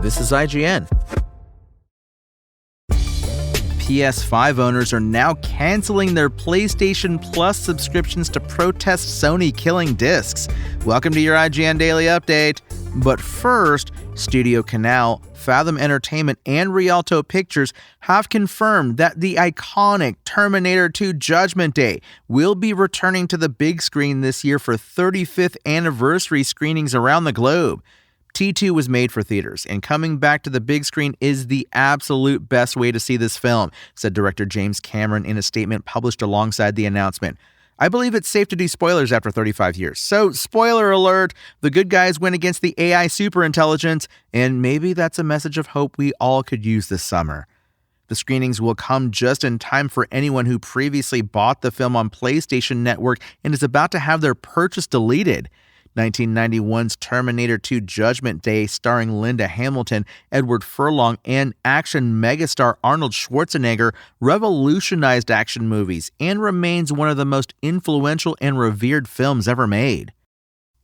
This is IGN. PS5 owners are now canceling their PlayStation Plus subscriptions to protest Sony killing discs. Welcome to your IGN Daily Update. But first, Studio Canal, Fathom Entertainment, and Rialto Pictures have confirmed that the iconic Terminator 2 Judgment Day will be returning to the big screen this year for 35th anniversary screenings around the globe. T2 was made for theaters, and coming back to the big screen is the absolute best way to see this film, said director James Cameron in a statement published alongside the announcement. I believe it's safe to do spoilers after 35 years. So, spoiler alert, the good guys win against the AI superintelligence, and maybe that's a message of hope we all could use this summer. The screenings will come just in time for anyone who previously bought the film on PlayStation Network and is about to have their purchase deleted. 1991's Terminator 2 Judgment Day, starring Linda Hamilton, Edward Furlong, and action megastar Arnold Schwarzenegger, revolutionized action movies and remains one of the most influential and revered films ever made.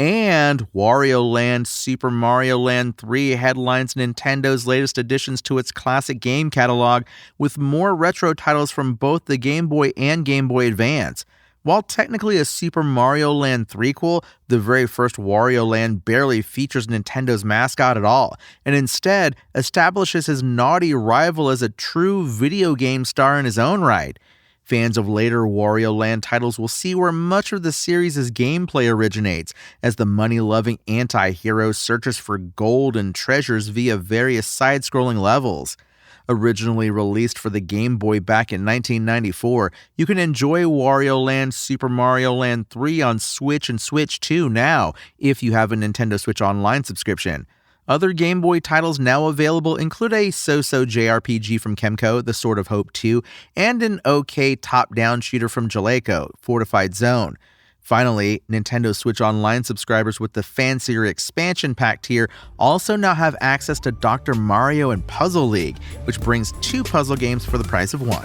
And Wario Land Super Mario Land 3 headlines Nintendo's latest additions to its classic game catalog, with more retro titles from both the Game Boy and Game Boy Advance. While technically a Super Mario Land threequel, the very first Wario Land barely features Nintendo's mascot at all, and instead establishes his naughty rival as a true video game star in his own right. Fans of later Wario Land titles will see where much of the series' gameplay originates, as the money-loving anti-hero searches for gold and treasures via various side-scrolling levels. Originally released for the Game Boy back in 1994, you can enjoy Wario Land Super Mario Land 3 on Switch and Switch 2 now, if you have a Nintendo Switch Online subscription. Other Game Boy titles now available include a so-so JRPG from Kemco, The Sword of Hope 2, and an okay top-down shooter from Jaleco, Fortified Zone. Finally, Nintendo Switch Online subscribers with the fancier expansion pack tier also now have access to Dr. Mario and Puzzle League, which brings 2 puzzle games for the price of 1.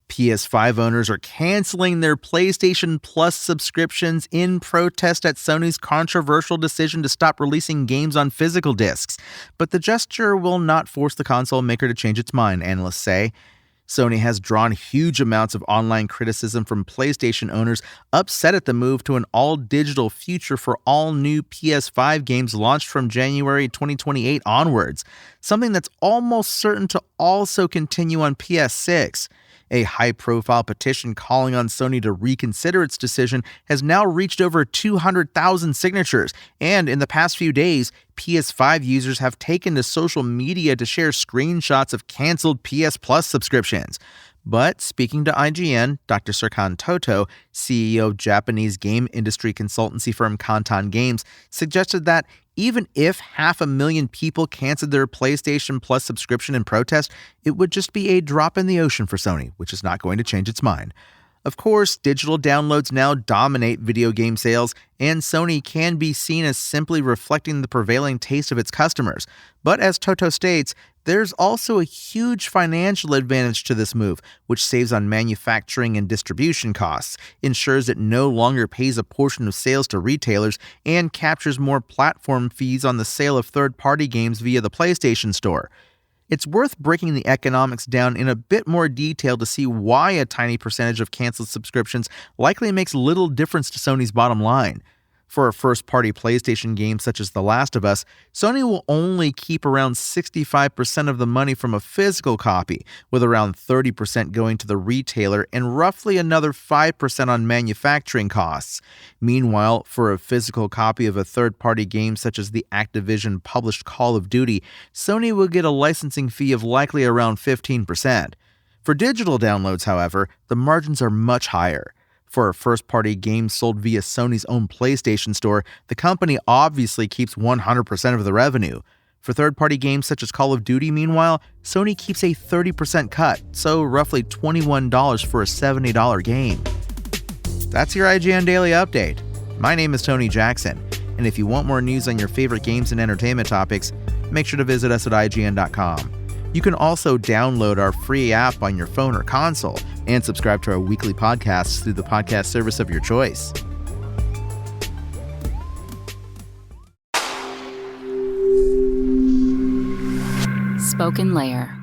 PS5 owners are canceling their PlayStation Plus subscriptions in protest at Sony's controversial decision to stop releasing games on physical discs. But the gesture will not force the console maker to change its mind, analysts say. Sony has drawn huge amounts of online criticism from PlayStation owners upset at the move to an all-digital future for all new PS5 games launched from January 2028 onwards, something that's almost certain to also continue on PS6. A high-profile petition calling on Sony to reconsider its decision has now reached over 200,000 signatures, and in the past few days, PS5 users have taken to social media to share screenshots of canceled PS Plus subscriptions. But speaking to IGN, Dr. Serkan Toto, CEO of Japanese game industry consultancy firm Kantan Games, suggested that even if 500,000 people canceled their PlayStation Plus subscription in protest, it would just be a drop in the ocean for Sony, which is not going to change its mind. Of course, digital downloads now dominate video game sales, and Sony can be seen as simply reflecting the prevailing taste of its customers. But as Toto states, there's also a huge financial advantage to this move, which saves on manufacturing and distribution costs, ensures it no longer pays a portion of sales to retailers, and captures more platform fees on the sale of third-party games via the PlayStation Store. It's worth breaking the economics down in a bit more detail to see why a tiny percentage of canceled subscriptions likely makes little difference to Sony's bottom line. For a first-party PlayStation game such as The Last of Us, Sony will only keep around 65% of the money from a physical copy, with around 30% going to the retailer and roughly another 5% on manufacturing costs. Meanwhile, for a physical copy of a third-party game such as the Activision-published Call of Duty, Sony will get a licensing fee of likely around 15%. For digital downloads, however, the margins are much higher. For a first-party game sold via Sony's own PlayStation Store, the company obviously keeps 100% of the revenue. For third-party games such as Call of Duty, meanwhile, Sony keeps a 30% cut, so roughly $21 for a $70 game. That's your IGN Daily Update. My name is Tony Jackson, and if you want more news on your favorite games and entertainment topics, make sure to visit us at IGN.com. You can also download our free app on your phone or console and subscribe to our weekly podcasts through the podcast service of your choice. spoken layer.